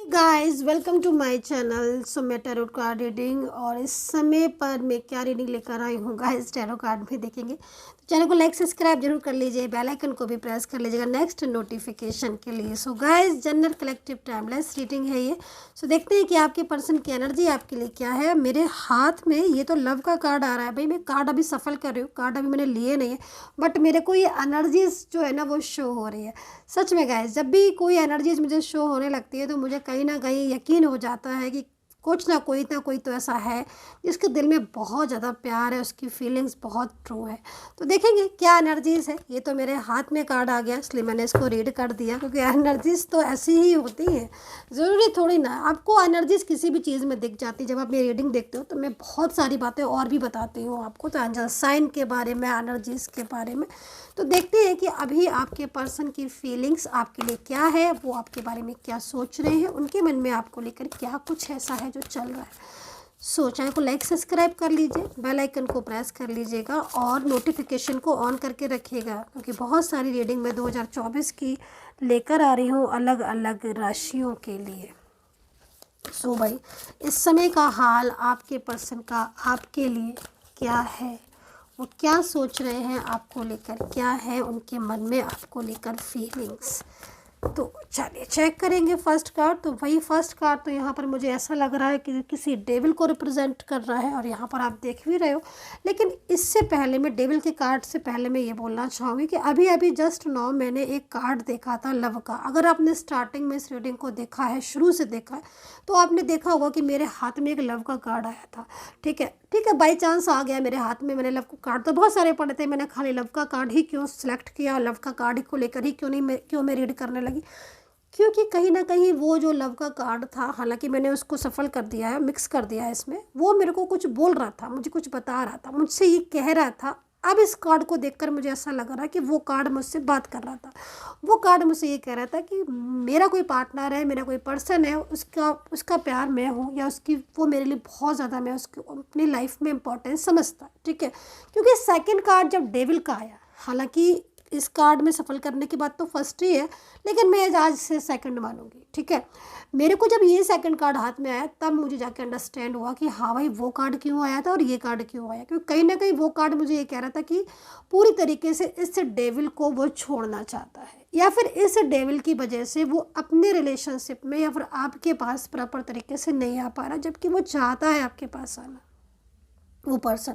Guys welcome to my channel. So मैं tarot card reading और इस समय पर मैं क्या रीडिंग लेकर आई हूँ गाइस, टैरो कार्ड में देखेंगे। तो चैनल को लाइक सब्सक्राइब जरूर कर लीजिए, बेल आइकन को भी प्रेस कर लीजिएगा नेक्स्ट नोटिफिकेशन के लिए। So guys general collective timeless reading है ये। सो देखते हैं कि आपके पर्सन की एनर्जी आपके लिए क्या है। मेरे हाथ में ये तो लव का कार्ड आ रहा है भाई। मैं कार्ड अभी सफल कर रही हूँ, कार्ड अभी मैंने लिए नहीं है, बट मेरे को ये एनर्जीज जो है ना वो शो हो रही है। सच में गाइस, जब भी कोई एनर्जीज मुझे शो होने लगती है तो मुझे कहीं ना कहीं यकीन हो जाता है कि कुछ ना कोई तो ऐसा है जिसके दिल में बहुत ज़्यादा प्यार है, उसकी फीलिंग्स बहुत ट्रू है। तो देखेंगे क्या एनर्जीज़ है। ये तो मेरे हाथ में कार्ड आ गया इसलिए मैंने इसको रीड कर दिया, क्योंकि एनर्जीज़ तो ऐसी ही होती हैं। ज़रूरी थोड़ी ना आपको एनर्जीज़ किसी भी चीज़ में दिख जाती। जब आप मेरी रीडिंग देखते हो तो मैं बहुत सारी बातें और भी बताती हूँ आपको, तो एंजल साइन के बारे में, एनर्जीज़ के बारे में। तो देखते हैं कि अभी आपके पर्सन की फीलिंग्स आपके लिए क्या है, वो आपके बारे में क्या सोच रहे हैं, उनके मन में आपको लेकर क्या कुछ ऐसा है जो चल रहा है। सो चैनल को लाइक सब्सक्राइब कर लीजिए, बेल आइकन को प्रेस कर लीजिएगा और नोटिफिकेशन को ऑन करके रखिएगा, क्योंकि बहुत सारी रीडिंग मैं 2024 की लेकर आ रही हूँ अलग अलग राशियों के लिए। सो भाई इस समय का हाल आपके पर्सन का आपके लिए क्या है, वो क्या सोच रहे हैं आपको लेकर, क्या है उनके मन में आपको लेकर फीलिंग्स। तो चलिए चेक करेंगे फर्स्ट कार्ड। तो वही फर्स्ट कार्ड तो यहाँ पर मुझे ऐसा लग रहा है कि किसी डेविल को रिप्रेजेंट कर रहा है, और यहाँ पर आप देख भी रहे हो। लेकिन इससे पहले मैं डेविल के कार्ड से पहले मैं ये बोलना चाहूँगी कि अभी अभी जस्ट नाउ मैंने एक कार्ड देखा था लव का। अगर आपने स्टार्टिंग में इस रीडिंग को देखा है, शुरू से देखा है, तो आपने देखा होगा कि मेरे हाथ में एक लव का कार्ड आया था। ठीक है बाई चांस आ गया मेरे हाथ में। मैंने लव का कार्ड तो बहुत सारे पढ़े थे, मैंने खाली लव का कार्ड ही क्यों सिलेक्ट किया, लव का कार्ड ही को लेकर ही क्यों मैं रीड करने लगी, क्योंकि कहीं ना कहीं वो जो लव का कार्ड था, हालांकि मैंने उसको सफल कर दिया है, मिक्स कर दिया है इसमें, वो मेरे को कुछ बोल रहा था, मुझे कुछ बता रहा था, मुझसे ये कह रहा था। अब इस कार्ड को देखकर मुझे ऐसा लग रहा है कि वो कार्ड मुझसे बात कर रहा था। वो कार्ड मुझसे ये कह रहा था कि मेरा कोई पार्टनर है, मेरा कोई पर्सन है, उसका उसका प्यार मैं हूँ, या उसकी वो मेरे लिए बहुत ज़्यादा, मैं उसकी अपनी लाइफ में इम्पोर्टेंस समझता। ठीक है, क्योंकि सेकंड कार्ड जब डेविल का आया, हालांकि इस कार्ड में सफल करने की बात तो फर्स्ट ही है, लेकिन मैं आज से सेकंड मानूंगी। ठीक है, मेरे को जब ये सेकंड कार्ड हाथ में आया तब मुझे जाके अंडरस्टैंड हुआ कि हाँ भाई वो कार्ड क्यों आया था और ये कार्ड क्यों आया, क्योंकि कहीं ना कहीं वो कार्ड मुझे ये कह रहा था कि पूरी तरीके से इस डेविल को वो छोड़ना चाहता है, या फिर इस डेविल की वजह से वो अपने रिलेशनशिप में या फिर आपके पास प्रॉपर तरीके से नहीं आ पा रहा, जबकि वो चाहता है आपके पास आना, वो पर्सन।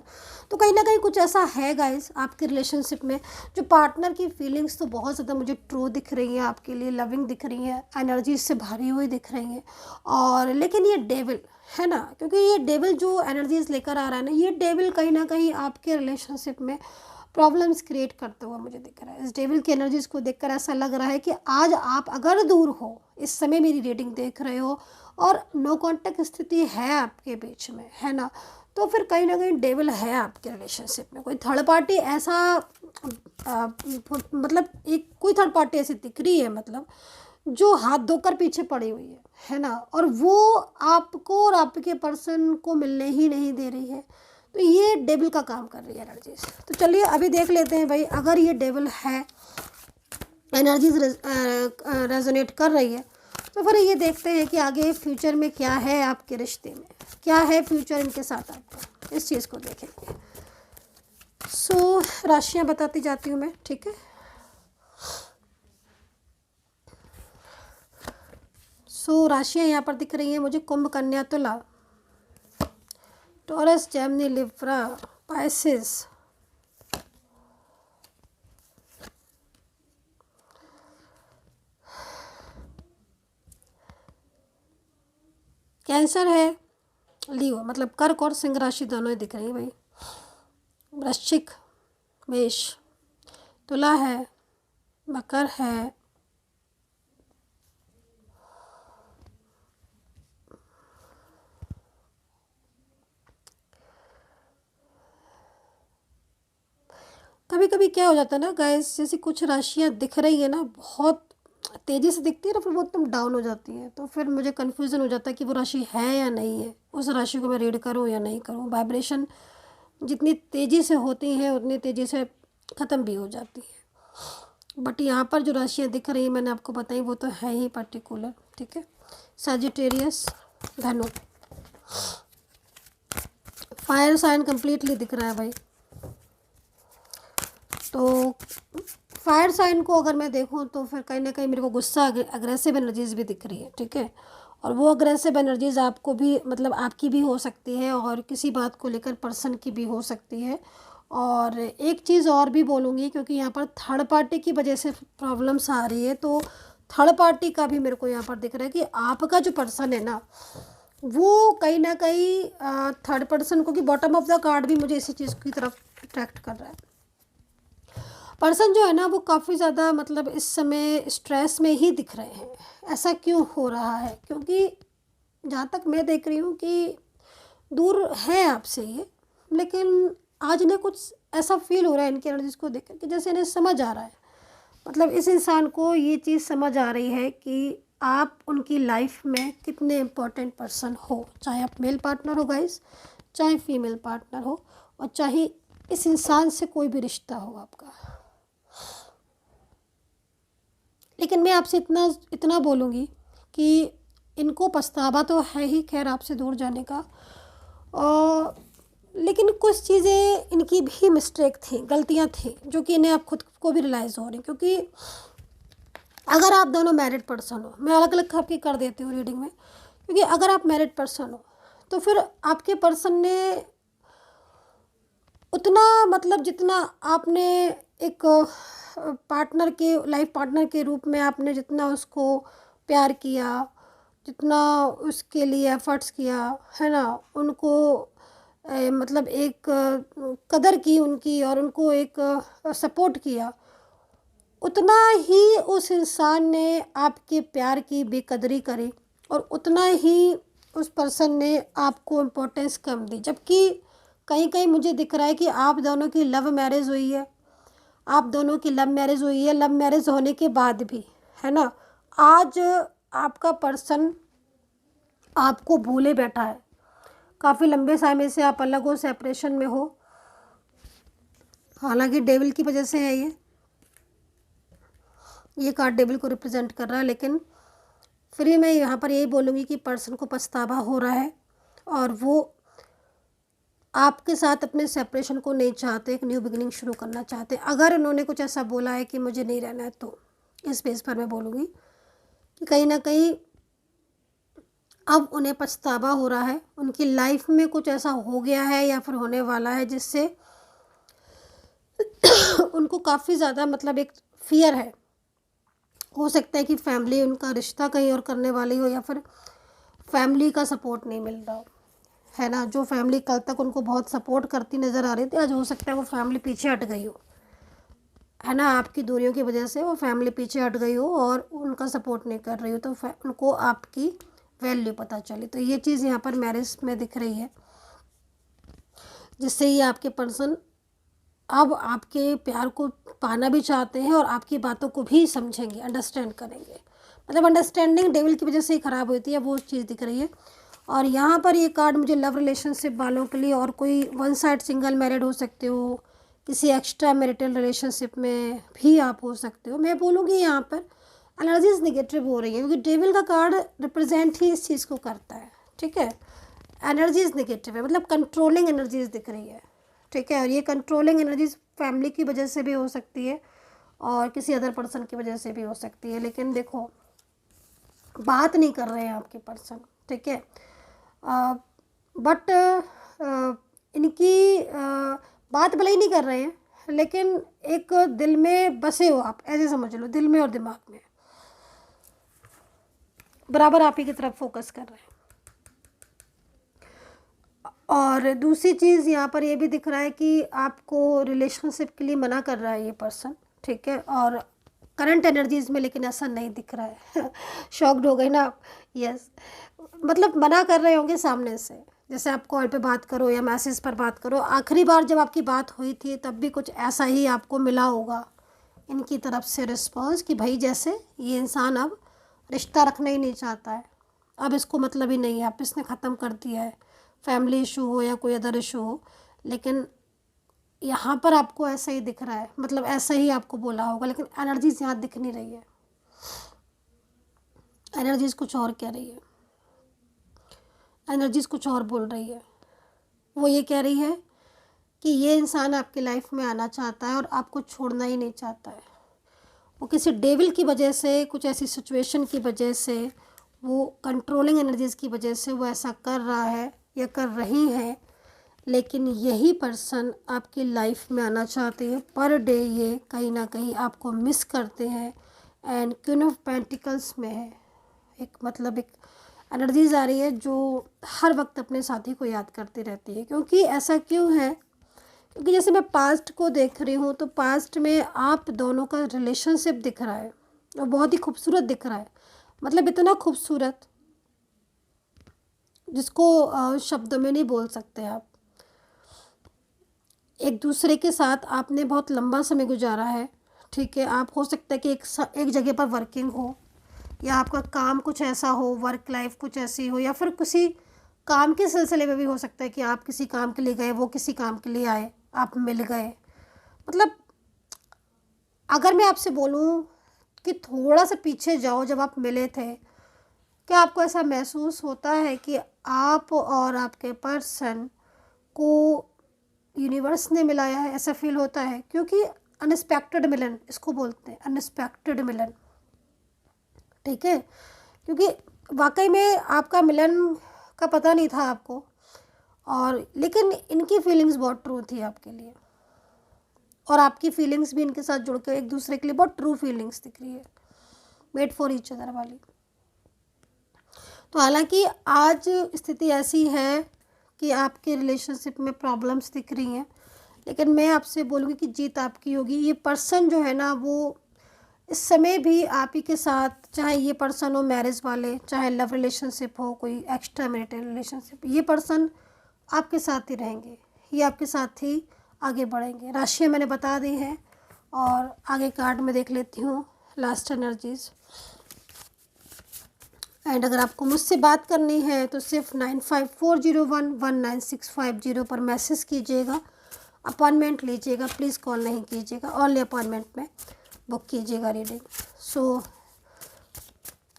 तो कहीं ना कहीं कुछ ऐसा है गाइस आपके रिलेशनशिप में, जो पार्टनर की फीलिंग्स तो बहुत ज़्यादा मुझे ट्रू दिख रही हैं, आपके लिए लविंग दिख रही हैं, एनर्जी से भरी हुई दिख रही हैं। और लेकिन ये डेविल है ना, क्योंकि ये डेविल जो एनर्जीज लेकर आ रहा है ना, ये डेविल कहीं ना कहीं आपके रिलेशनशिप में प्रॉब्लम्स क्रिएट करते हुए मुझे दिख रहा है। इस डेविल की एनर्जीज को देखकर ऐसा लग रहा है कि आज आप अगर दूर हो, इस समय मेरी रीडिंग देख रहे हो और नो कांटेक्ट स्थिति है आपके बीच में, है ना, तो फिर कहीं ना कहीं डेविल है आपके रिलेशनशिप में। कोई थर्ड पार्टी ऐसा मतलब एक कोई थर्ड पार्टी ऐसी दिख रही है, मतलब जो हाथ धोकर पीछे पड़ी हुई है ना, और वो आपको और आपके पर्सन को मिलने ही नहीं दे रही है। तो ये डेविल का काम कर रही है एनर्जीज। तो चलिए अभी देख लेते हैं भाई, अगर ये डेविल है, एनर्जीज रेजोनेट कर रही है, तो फिर ये देखते हैं कि आगे फ्यूचर में क्या है आपके रिश्ते में, क्या है फ्यूचर इनके साथ आपका, इस चीज़ को देखेंगे। सो राशियां बताती जाती हूँ मैं, ठीक है। सो राशियां यहाँ पर दिख रही हैं मुझे, कुंभ, कन्या, तुला, taurus, Gemini, Libra, Pisces, cancer है, लियो, मतलब कर्क और सिंह राशि दोनों ही दिख रही है भाई, वृश्चिक, मेष, तुला है, मकर है, कभी कभी क्या हो जाता है ना गाइस, जैसे कुछ राशियां दिख रही है ना, बहुत तेज़ी से दिखती है ना, फिर वो एकदम डाउन हो जाती है, तो फिर मुझे कन्फ्यूज़न हो जाता है कि वो राशि है या नहीं है, उस राशि को मैं रीड करूँ या नहीं करूँ। वाइब्रेशन जितनी तेज़ी से होती हैं उतनी तेज़ी से ख़त्म भी हो जाती है। बट यहाँ पर जो राशियाँ दिख रही हैं मैंने आपको बताई, वो तो है ही पर्टिकुलर। ठीक है, सजिटेरियस, धनु। फायर साइन कंप्लीटली दिख रहा है भाई। तो फायर साइन को अगर मैं देखूं तो फिर कहीं ना कहीं मेरे को गुस्सा, अग्रेसिव एनर्जीज भी दिख रही है, ठीक है। और वो अग्रेसिव एनर्जीज आपको भी, मतलब आपकी भी हो सकती है और किसी बात को लेकर पर्सन की भी हो सकती है। और एक चीज़ और भी बोलूँगी, क्योंकि यहाँ पर थर्ड पार्टी की वजह से प्रॉब्लम्स आ रही है, तो थर्ड पार्टी का भी मेरे को यहाँ पर दिख रहा है कि आपका जो पर्सन है ना, वो कहीं ना कहीं थर्ड पर्सन को, कि बॉटम ऑफ द कार्ड भी मुझे इसी चीज़ की तरफ अट्रैक्ट कर रहा है। पर्सन जो है ना वो काफ़ी ज़्यादा, मतलब इस समय स्ट्रेस में ही दिख रहे हैं। ऐसा क्यों हो रहा है? क्योंकि जहाँ तक मैं देख रही हूँ कि दूर है आपसे ये, लेकिन आज इन्हें कुछ ऐसा फील हो रहा है इनकी एनर्जीज को देख कर कि जैसे इन्हें समझ आ रहा है, मतलब इस इंसान को ये चीज़ समझ आ रही है कि आप उनकी लाइफ में कितने इम्पोर्टेंट पर्सन हो, चाहे आप मेल पार्टनर हो गाइस, चाहे फीमेल पार्टनर हो, और चाहे इस इंसान से कोई भी रिश्ता हो आपका। लेकिन मैं आपसे इतना बोलूँगी कि इनको पछतावा तो है ही खैर आपसे दूर जाने का, और लेकिन कुछ चीज़ें इनकी भी मिस्टेक थी, गलतियाँ थी, जो कि इन्हें आप खुद को भी रियलाइज़ हो रही। क्योंकि अगर आप दोनों मैरिड पर्सन हो, मैं अलग अलग आपकी कर देती हूँ रीडिंग में, क्योंकि अगर आप मैरिड पर्सन हो तो फिर आपके पर्सन ने उतना, मतलब जितना आपने एक पार्टनर के, लाइफ पार्टनर के रूप में आपने जितना उसको प्यार किया, जितना उसके लिए एफर्ट्स किया है ना, उनको मतलब एक कदर की उनकी, और उनको एक सपोर्ट किया, उतना ही उस इंसान ने आपके प्यार की बेकदरी करी, और उतना ही उस पर्सन ने आपको इम्पोर्टेंस कम दी। जबकि कहीं कहीं मुझे दिख रहा है कि आप दोनों की लव मैरिज हुई है, आप दोनों की लव मैरिज हुई है, लव मैरिज होने के बाद भी, है ना, आज आपका पर्सन आपको भूले बैठा है। काफ़ी लंबे समय से आप अलग हो, सेपरेशन में हो, हालांकि डेविल की वजह से है ये कार्ड डेविल को रिप्रेजेंट कर रहा है। लेकिन फिर मैं यहाँ पर यही बोलूँगी कि पर्सन को पछतावा हो रहा है, और वो आपके साथ अपने सेपरेशन को नहीं चाहते, एक न्यू बिगिनिंग शुरू करना चाहते। अगर उन्होंने कुछ ऐसा बोला है कि मुझे नहीं रहना है, तो इस बेस पर मैं बोलूँगी कि कहीं ना कहीं अब उन्हें पछतावा हो रहा है, उनकी लाइफ में कुछ ऐसा हो गया है या फिर होने वाला है जिससे उनको काफ़ी ज़्यादा, मतलब एक फियर है। हो सकता है कि फैमिली उनका रिश्ता कहीं और करने वाली हो, या फिर फैमिली का सपोर्ट नहीं मिल रहा हो, है ना। जो फैमिली कल तक उनको बहुत सपोर्ट करती नज़र आ रही थी, आज हो सकता है वो फैमिली पीछे हट गई हो, है ना, आपकी दूरियों की वजह से वो फैमिली पीछे हट गई हो और उनका सपोर्ट नहीं कर रही हो, तो उनको आपकी वैल्यू पता चली। तो ये चीज़ यहाँ पर मैरिज में दिख रही है, जिससे ये आपके पर्सन अब आपके प्यार को पाना भी चाहते हैं और आपकी बातों को भी समझेंगे, अंडरस्टैंड करेंगे। मतलब अंडरस्टैंडिंग डेविल की वजह से ही ख़राब होती है, वो चीज़ दिख रही है। और यहाँ पर ये कार्ड मुझे लव रिलेशनशिप वालों के लिए, और कोई वन साइड सिंगल मैरिड हो सकते हो, किसी एक्स्ट्रा मैरिटल रिलेशनशिप में भी आप हो सकते हो। मैं बोलूँगी यहाँ पर एनर्जीज नेगेटिव हो रही है, क्योंकि डेविल का कार्ड रिप्रेजेंट ही इस चीज़ को करता है, ठीक है। एनर्जीज नेगेटिव है, मतलब कंट्रोलिंग एनर्जीज दिख रही है, ठीक है। और ये कंट्रोलिंग एनर्जीज फैमिली की वजह से भी हो सकती है और किसी अदर पर्सन की वजह से भी हो सकती है। लेकिन देखो, बात नहीं कर रहे हैं आपके पर्सन, ठीक है, बट इनकी बात भले ही नहीं कर रहे हैं, लेकिन एक दिल में बसे हो आप, ऐसे समझ लो, दिल में और दिमाग में बराबर आप ही की तरफ फोकस कर रहे हैं। और दूसरी चीज़ यहाँ पर ये भी दिख रहा है कि आपको रिलेशनशिप के लिए मना कर रहा है ये पर्सन, ठीक है। और करंट एनर्जीज़ में लेकिन ऐसा नहीं दिख रहा है शॉक्ड हो गए ना आप? यस, मतलब मना कर रहे होंगे सामने से, जैसे आप कॉल पे बात करो या मैसेज पर बात करो। आखिरी बार जब आपकी बात हुई थी तब भी कुछ ऐसा ही आपको मिला होगा इनकी तरफ से रिस्पॉन्स, कि भाई जैसे ये इंसान अब रिश्ता रखना ही नहीं चाहता है, अब इसको मतलब ही नहीं है, अब इसने ख़त्म कर दिया है, फैमिली इशू हो या कोई अदर इशू हो। लेकिन यहाँ पर आपको ऐसा ही दिख रहा है, मतलब ऐसा ही आपको बोला होगा, लेकिन एनर्जीज यहाँ दिख नहीं रही है, एनर्जीज कुछ और कह रही है। एनर्जीज कुछ और बोल रही है। वो ये कह रही है कि ये इंसान आपकी लाइफ में आना चाहता है और आपको छोड़ना ही नहीं चाहता है। वो किसी डेविल की वजह से, कुछ ऐसी सिचुएशन की वजह से, वो कंट्रोलिंग एनर्जीज़ की वजह से वो ऐसा कर रहा है या कर रही है। लेकिन यही पर्सन आपकी लाइफ में आना चाहते हैं। पर डे ये कहीं ना कहीं आपको मिस करते हैं। एंड क्वीन ऑफ पेंटिकल्स में है एक, मतलब एक एनर्जीज आ रही है जो हर वक्त अपने साथी को याद करती रहती है। क्योंकि ऐसा क्यों है? क्योंकि जैसे मैं पास्ट को देख रही हूँ तो पास्ट में आप दोनों का रिलेशनशिप दिख रहा है और बहुत ही खूबसूरत दिख रहा है। मतलब इतना खूबसूरत जिसको शब्दों में नहीं बोल सकते आप। एक दूसरे के साथ आपने बहुत लंबा समय गुजारा है, ठीक है। आप हो सकता है कि एक जगह पर वर्किंग हो, या आपका काम कुछ ऐसा हो, वर्क लाइफ कुछ ऐसी हो, या फिर किसी काम के सिलसिले में भी हो सकता है कि आप किसी काम के लिए गए, वो किसी काम के लिए आए, आप मिल गए। मतलब अगर मैं आपसे बोलूं कि थोड़ा सा पीछे जाओ, जब आप मिले थे, क्या आपको ऐसा महसूस होता है कि आप और आपके पर्सन को यूनिवर्स ने मिलाया है? ऐसा फील होता है क्योंकि अनएक्सपेक्टेड मिलन इसको बोलते हैं, अनएक्सपेक्टेड मिलन, ठीक है। क्योंकि वाकई में आपका मिलन का पता नहीं था आपको, और लेकिन इनकी फीलिंग्स बहुत ट्रू थी आपके लिए, और आपकी फीलिंग्स भी इनके साथ जुड़ के एक दूसरे के लिए बहुत ट्रू फीलिंग्स दिख रही है, मेड फॉर ईच अदर वाली। तो हालांकि आज स्थिति ऐसी है कि आपके रिलेशनशिप में प्रॉब्लम्स दिख रही हैं, लेकिन मैं आपसे बोलूँगी कि जीत आपकी होगी। ये पर्सन जो है ना, वो इस समय भी आप ही के साथ, चाहे ये पर्सन हो मैरिज वाले, चाहे लव रिलेशनशिप हो, कोई एक्स्ट्रा मैरिटल रिलेशनशिप, ये पर्सन आपके साथ ही रहेंगे, ये आपके साथ ही आगे बढ़ेंगे। राशियाँ मैंने बता दी हैं और आगे कार्ड में देख लेती हूँ लास्ट एनर्जीज़। एंड अगर आपको मुझसे बात करनी है तो सिर्फ 9540119650 पर मैसेज कीजिएगा, अपॉइंटमेंट लीजिएगा, प्लीज़ कॉल नहीं कीजिएगा, ऑनली अपॉइंटमेंट में बुक कीजिएगा रीडिंग।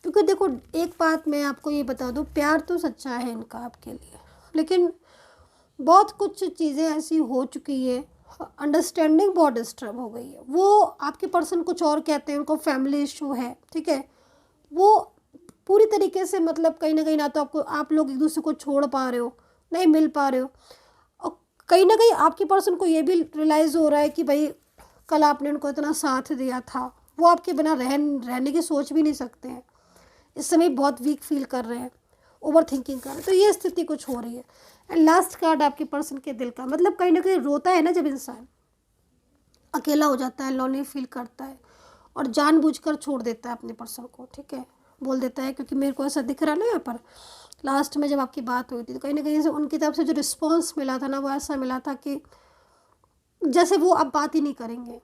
क्योंकि देखो एक बात मैं आपको ये बता दूँ, प्यार तो सच्चा है इनका आपके लिए, लेकिन बहुत कुछ चीज़ें ऐसी हो चुकी है, अंडरस्टैंडिंग बहुत डिस्टर्ब हो गई है। वो आपके पर्सन कुछ और कहते हैं, उनको फैमिली इशू है, ठीक है। वो पूरी तरीके से, मतलब कहीं ना कहीं ना तो आप लोग एक दूसरे को छोड़ पा रहे हो, नहीं मिल पा रहे हो, और कहीं ना कहीं आपके पर्सन को ये भी रियलाइज़ हो रहा है कि भाई कल आपने उनको इतना साथ दिया था, वो आपके बिना रहने की सोच भी नहीं सकते हैं। इस समय बहुत वीक फील कर रहे हैं, ओवर थिंकिंग कर रहे हैं, तो ये स्थिति कुछ हो रही है। एंड लास्ट कार्ड आपके पर्सन के दिल का, मतलब कहीं ना कहीं रोता है ना जब इंसान अकेला हो जाता है, लोनली फील करता है और जानबूझकर छोड़ देता है अपने पर्सन को, ठीक है। बोल देता है क्योंकि मेरे को ऐसा दिख रहा है ना यहाँ पर लास्ट में जब आपकी बात हुई थी, तो कहीं ना कहीं से उनकी तरफ से जो रिस्पॉन्स मिला था ना, वो ऐसा मिला था कि जैसे वो अब बात ही नहीं करेंगे,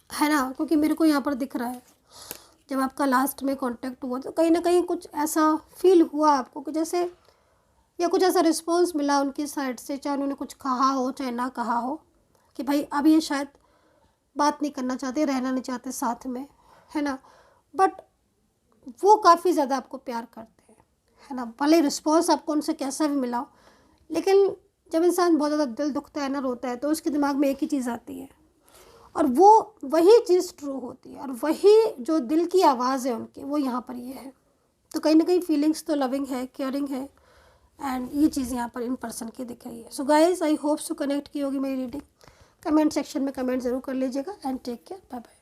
है ना। क्योंकि मेरे को यहाँ पर दिख रहा है जब आपका लास्ट में कांटेक्ट हुआ तो कहीं ना कहीं कुछ ऐसा फील हुआ आपको कि जैसे, या कुछ ऐसा रिस्पॉन्स मिला उनकी साइड से, चाहे उन्होंने कुछ कहा हो चाहे ना कहा हो, कि भाई अब ये शायद बात नहीं करना चाहते, रहना नहीं चाहते साथ में, है ना। बट वो काफ़ी ज़्यादा आपको प्यार करते हैं, है ना। भले रिस्पॉन्स आपको उनसे कैसा भी मिला हो, लेकिन जब इंसान बहुत ज़्यादा दिल दुखता है ना, रोता है, तो उसके दिमाग में एक ही चीज़ आती है, और वो वही चीज़ ट्रू होती है, और वही जो दिल की आवाज़ है उनकी, वो यहाँ पर ये है। तो कहीं ना कहीं फीलिंग्स तो लविंग है, केयरिंग है, एंड ये चीज़ यहाँ पर इन पर्सन की दिख रही है। So guys, I hope so connect की होगी मेरी रीडिंग। कमेंट सेक्शन में कमेंट ज़रूर कर लीजिएगा, and take care, bye bye.